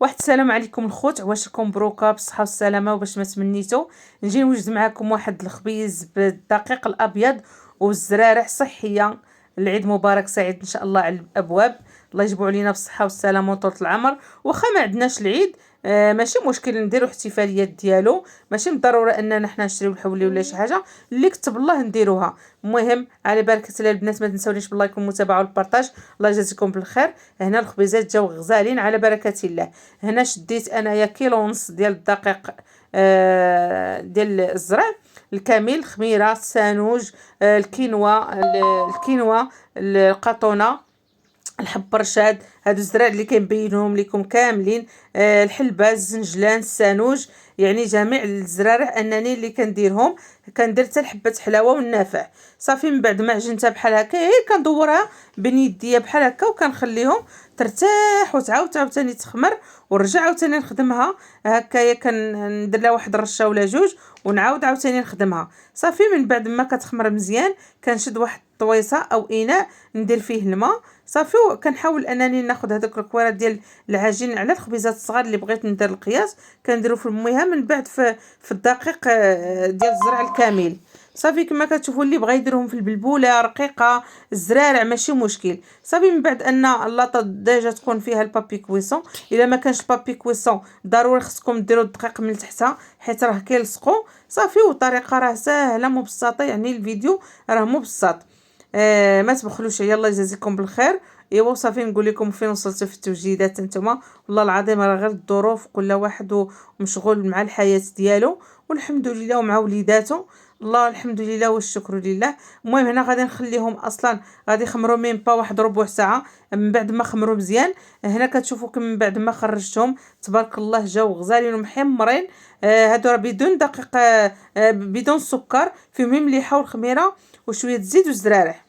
واحد السلام عليكم الخوت، عواشركم مبروكه بالصحه والسلامه. وباش ما تمنيتو نجي نوجد معكم واحد الخبيز بالدقيق الابيض والزرارع صحيه. العيد مبارك سعيد ان شاء الله على الابواب. الله يجبو علينا بالصحه والسلامه وطول العمر. واخا ما عندناش العيد ماشي مشكل نديرو احتفاليات ديالو، ماشي بالضروره اننا حنا نشريو الحولي ولا شي حاجه اللي كتب الله نديروها. المهم على بركه الله البنات، ما تنساونيش باللايك والمتابعه والبارطاج. الله يجازيكم بالخير. هنا الخبيزات جاو غزالين على بركه الله. هنا شديت انايا كيلو ونص ديال الدقيق ديال الزرع الكامل، خميره، السانوج، الكينوا، القطونه، الحب رشاد. هادو الزراع اللي كنبينهم لكم كاملين. الحلبه، الزنجلان، السانوج، يعني جميع الزرارع انني اللي كنديرهم. كندير حتى حبه حلاوه والنافع. صافي من بعد ما عجنتها بحال هكا كندورها بين يديا بحال هكا وكنخليهم ترتاح وتعاود عاوتاني تخمر ونرجع عاوتاني نخدمها هكايا. كندير لها واحد الرشه ولا جوج ونعاود عاوتاني نخدمها. صافي من بعد ما كتخمر مزيان كنشد واحد الطويصه او اناء ندير فيه الماء. صافي كنحاول انني ناخذ هذوك الكويرات ديال العجين على الخبيزات الصغار اللي بغيت ندير القياس كنديرو في المهم من بعد في الدقيق ديال الزرع الكامل. صافي كما كتشوفوا اللي بغى يديرهم في البلبوله رقيقه الزرارع ماشي مشكل. صافي من بعد ان اللاطه ديجا تكون فيها البابي كويسون. الا ما كانش بابي كويسون ضروري خصكم ديروا الدقيق من تحتها حيت راه كيلصقوا. صافي والطريقه راه سهله مبسطه، يعني الفيديو راه مبسط. ما تبخلوش عليا، الله يجازيكم بالخير. ايوا صافي نقول لكم فين وصلت في التوجيدات نتوما. والله العظيم راه غير الظروف، كل واحد ومشغول مع الحياه ديالو، والحمد لله ومع وليداته. الله الحمد لله والشكر لله. المهم هنا غادي نخليهم اصلا غادي يخمروا ميم با واحد ربع ساعه. من بعد ما خمروا مزيان هنا كتشوفوا من بعد ما خرجتهم تبارك الله جاو غزالين ومحمرين. هادو راه بدون دقيق، بدون سكر، فيهم مليحه والخميره وشويه زيت والزرارع.